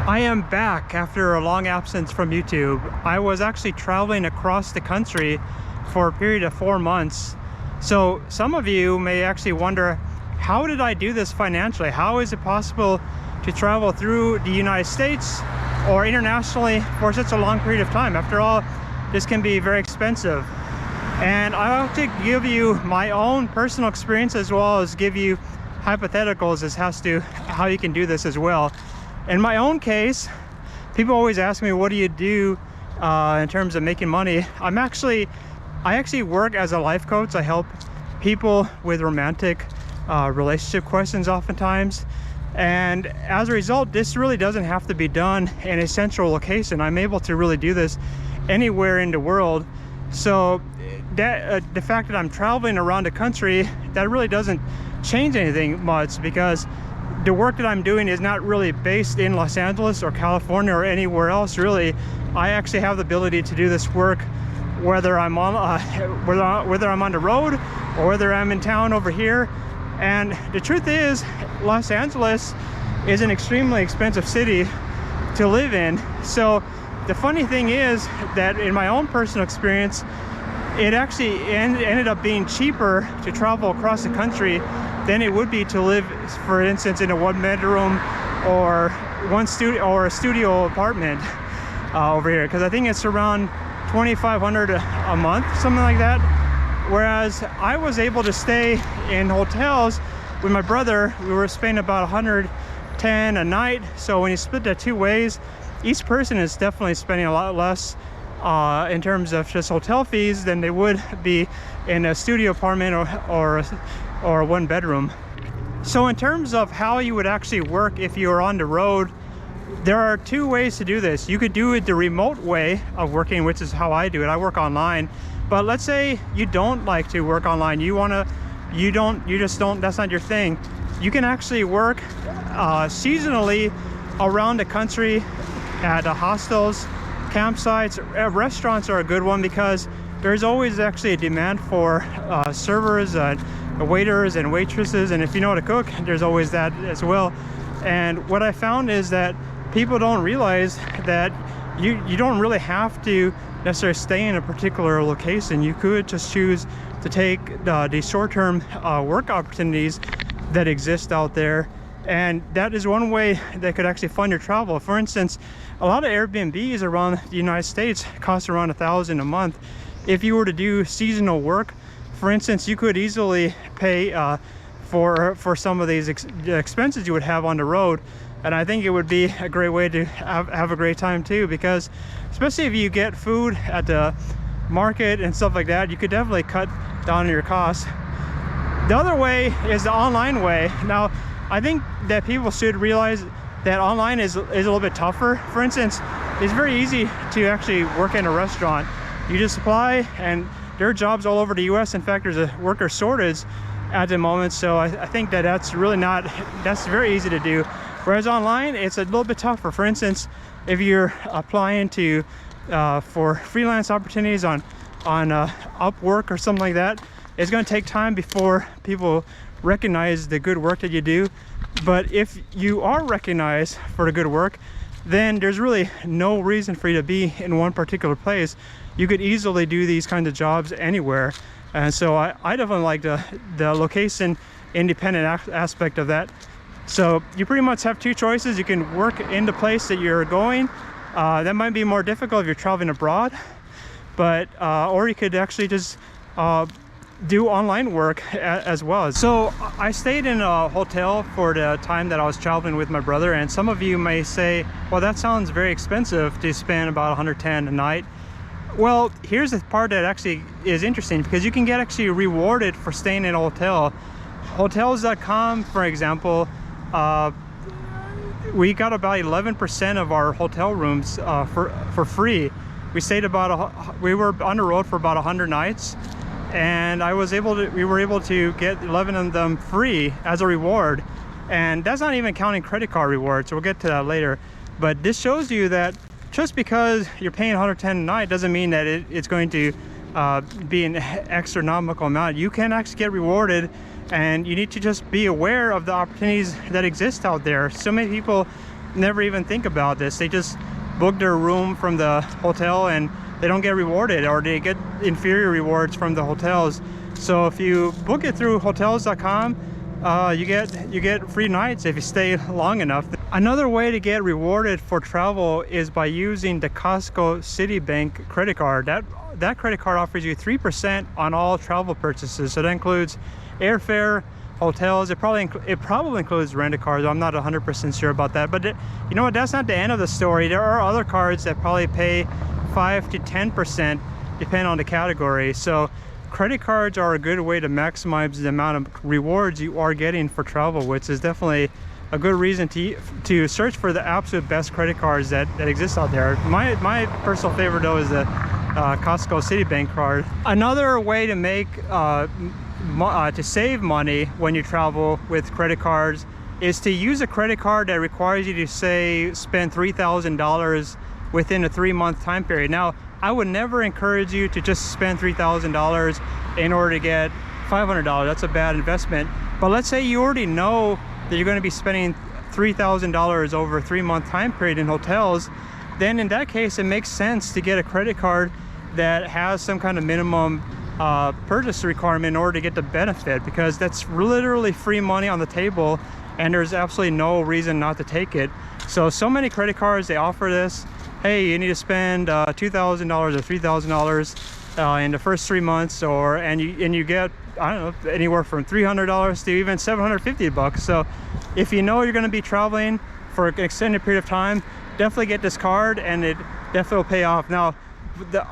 I am back after a long absence from YouTube. I was actually traveling across the country for a period of 4 months. So some of you may actually wonder, how did I do this financially? How is it possible to travel through the United States or internationally for such a long period of time? After all, this can be very expensive. And I want to give you my own personal experience as well as give you hypotheticals as to how you can do this as well. In my own case, people always ask me, what do you do in terms of making money? I actually work as a life coach. I help people with romantic relationship questions oftentimes. And as a result, this really doesn't have to be done in a central location. I'm able to really do this anywhere in the world. So that the fact that I'm traveling around the country, that really doesn't change anything much, because the work that I'm doing is not really based in Los Angeles or California or anywhere else really. I actually have the ability to do this work whether I'm on whether I'm on the road or whether I'm in town over here. And the truth is, Los Angeles is an extremely expensive city to live in. So the funny thing is that in my own personal experience, it actually ended up being cheaper to travel across the country than it would be to live, for instance, in a one-bedroom or a studio apartment over here, because I think it's around $2,500 a month, something like that. Whereas I was able to stay in hotels with my brother. We were spending about $110 a night. So when you split that two ways, each person is definitely spending a lot less in terms of just hotel fees than they would be in a studio apartment or a one bedroom. So in terms of how you would actually work if you are on the road, there are two ways to do this. You could do it the remote way of working, which is how I do it. I work online. But let's say you don't like to work online. That's not your thing. You can actually work seasonally around the country at hostels, campsites. Restaurants are a good one because there's always actually a demand for servers, waiters and waitresses, and if you know how to cook, there's always that as well. And what I found is that people don't realize that you don't really have to necessarily stay in a particular location. You could just choose to take the short-term work opportunities that exist out there, and that is one way that could actually fund your travel. For instance, a lot of Airbnbs around the United States cost around $1,000 a month. If you were to do seasonal work, for instance, you could easily pay for some of these expenses you would have on the road. And I think it would be a great way to have a great time too, because especially if you get food at the market and stuff like that, you could definitely cut down on your costs. The other way is the online way. Now, I think that people should realize that online is a little bit tougher. For instance, it's very easy to actually work in a restaurant. You just apply, and there are jobs all over the US. In fact, there's a worker shortage at the moment. So I think that that's very easy to do. Whereas online, it's a little bit tougher. For instance, if you're applying for freelance opportunities on Upwork or something like that, it's going to take time before people recognize the good work that you do. But if you are recognized for the good work, then there's really no reason for you to be in one particular place. You could easily do these kinds of jobs anywhere. And so I definitely like the location independent aspect of that. So you pretty much have two choices. You can work in the place that you're going. That might be more difficult if you're traveling abroad, but or you could actually just do online work as well. So I stayed in a hotel for the time that I was traveling with my brother, and some of you may say, well, that sounds very expensive to spend about $110 a night. Well, here's the part that actually is interesting, because you can get actually rewarded for staying in a hotel. Hotels.com, for example, we got about 11% of our hotel rooms for free. We were on the road for about 100 nights, and we were able to get 11 of them free as a reward. And that's not even counting credit card rewards, so we'll get to that later. But this shows you that just because you're paying $110 a night doesn't mean that it's going to be an astronomical amount. You can actually get rewarded, and you need to just be aware of the opportunities that exist out there. So many people never even think about this. They just book their room from the hotel and they don't get rewarded, or they get inferior rewards from the hotels. So if you book it through hotels.com, you get free nights if you stay long enough. Another way to get rewarded for travel is by using the Costco Citibank credit card. That credit card offers you 3% on all travel purchases. So that includes airfare, hotels. It probably includes rental cars. I'm not 100% sure about that. But you know what? That's not the end of the story. There are other cards that probably pay 5 to 10% depending on the category. So credit cards are a good way to maximize the amount of rewards you are getting for travel, which is definitely a good reason to search for the absolute best credit cards that exist out there. My personal favorite though is the Costco Citibank card. Another way to make to save money when you travel with credit cards is to use a credit card that requires you to spend $3,000 within a 3-month time period. Now, I would never encourage you to just spend $3,000 in order to get $500. That's a bad investment. But let's say you already know that you're going to be spending $3,000 over a 3-month time period in hotels. Then in that case, it makes sense to get a credit card that has some kind of minimum purchase requirement in order to get the benefit, because that's literally free money on the table and there's absolutely no reason not to take it. So many credit cards, they offer this. Hey, you need to spend $2,000 or $3,000 in the first 3 months, and you get, I don't know, anywhere from $300 to even $750. So if you know you're going to be traveling for an extended period of time, definitely get this card and it definitely will pay off. Now,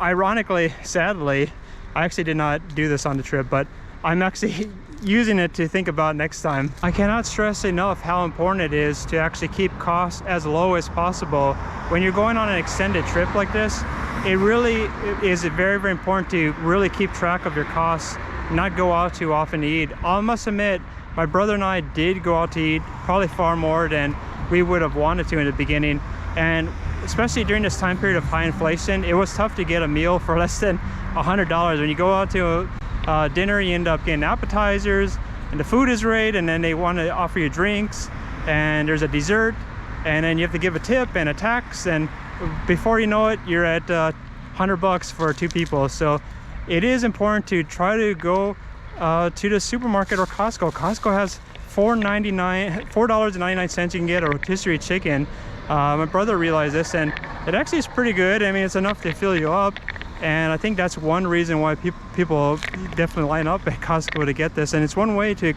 ironically, sadly, I actually did not do this on the trip, but I'm actually using it to think about next time. I cannot stress enough how important it is to actually keep costs as low as possible. When you're going on an extended trip like this, it really is very, very important to really keep track of your costs, not go out too often to eat. I must admit, my brother and I did go out to eat probably far more than we would have wanted to in the beginning. And especially during this time period of high inflation, it was tough to get a meal for less than $100. When you go out to dinner, you end up getting appetizers and the food is great, and then they want to offer you drinks and there's a dessert, and then you have to give a tip and a tax, and before you know it, you're at $100 for 2 people. So it is important to try to go to the supermarket or Costco. Costco has $4.99 you can get a rotisserie chicken. My brother realized this, and it actually is pretty good. I mean, it's enough to fill you up. And I think that's one reason why people definitely line up at Costco to get this. And it's one way to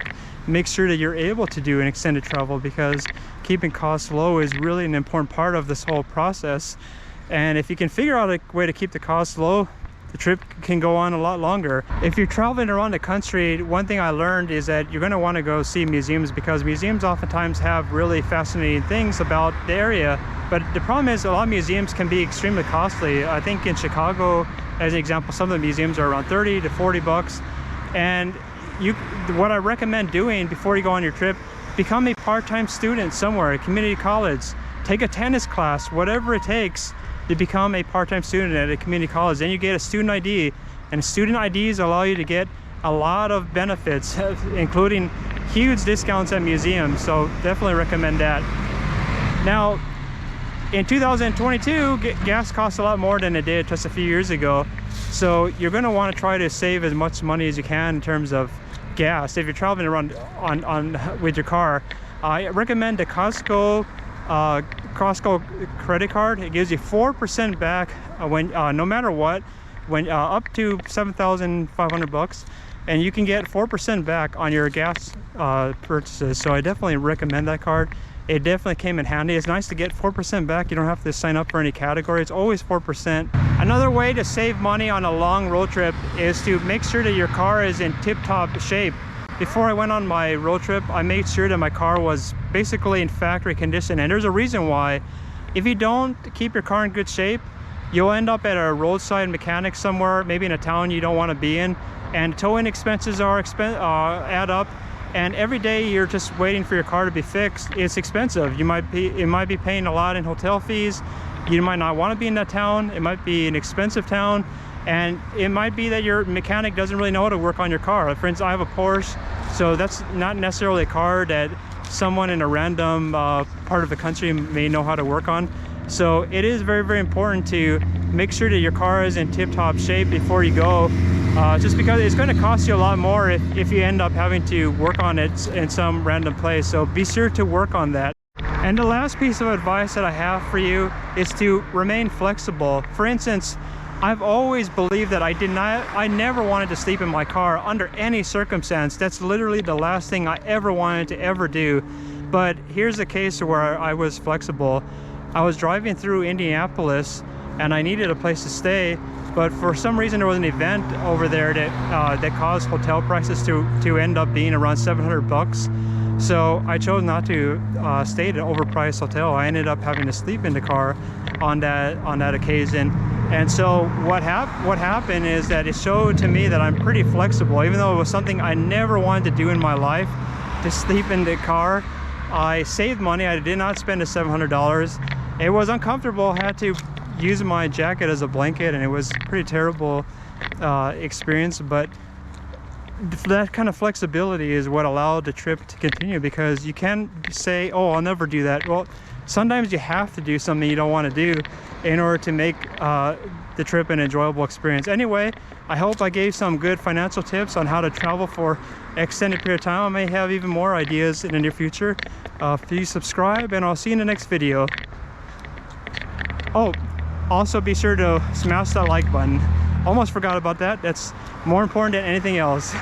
make sure that you're able to do an extended travel, because keeping costs low is really an important part of this whole process. And if you can figure out a way to keep the costs low, the trip can go on a lot longer. If you're traveling around the country, one thing I learned is that you're going to want to go see museums, because museums oftentimes have really fascinating things about the area. But the problem is a lot of museums can be extremely costly. I think in Chicago, as an example, some of the museums are around $30 to $40. And what I recommend doing before you go on your trip, become a part-time student somewhere, a community college, take a tennis class, whatever it takes to become a part-time student at a community college. Then you get a student ID, and student IDs allow you to get a lot of benefits, including huge discounts at museums. So definitely recommend that. Now, in 2022, gas costs a lot more than it did just a few years ago. So you're going to want to try to save as much money as you can in terms of gas. If you're traveling around with your car, I recommend the Costco credit card. It gives you 4% back when no matter what, when up to $7,500, and you can get 4% back on your gas purchases. So I definitely recommend that card. It definitely came in handy. It's nice to get 4% back. You don't have to sign up for any category. It's always 4%. Another way to save money on a long road trip is to make sure that your car is in tip-top shape. Before I went on my road trip, I made sure that my car was basically in factory condition. And there's a reason why. If you don't keep your car in good shape, you'll end up at a roadside mechanic somewhere, maybe in a town you don't want to be in, and towing expenses add up. And every day you're just waiting for your car to be fixed, it's expensive. You might be paying a lot in hotel fees. You might not want to be in that town. It might be an expensive town, and it might be that your mechanic doesn't really know how to work on your car. For instance, I have a Porsche, so that's not necessarily a car that someone in a random part of the country may know how to work on. So it is very, very important to make sure that your car is in tip-top shape before you go, just because it's going to cost you a lot more if you end up having to work on it in some random place. So be sure to work on that. And the last piece of advice that I have for you is to remain flexible. For instance, I've always believed that I never wanted to sleep in my car under any circumstance. That's literally the last thing I ever wanted to ever do. But here's a case where I was flexible. I was driving through Indianapolis and I needed a place to stay, but for some reason there was an event over there that caused hotel prices to end up being around 700 bucks. So I chose not to stay at an overpriced hotel. I ended up having to sleep in the car on that occasion. And so what happened is that it showed to me that I'm pretty flexible, even though it was something I never wanted to do in my life, to sleep in the car. I saved money. I did not spend the $700. It was uncomfortable. I had to use my jacket as a blanket, and it was a pretty terrible experience, but that kind of flexibility is what allowed the trip to continue, because you can't say, oh, I'll never do that. Well, sometimes you have to do something you don't want to do in order to make the trip an enjoyable experience. Anyway, I hope I gave some good financial tips on how to travel for extended period of time. I may have even more ideas in the near future. Please subscribe, and I'll see you in the next video. Oh, also be sure to smash that like button. Almost forgot about that. That's more important than anything else.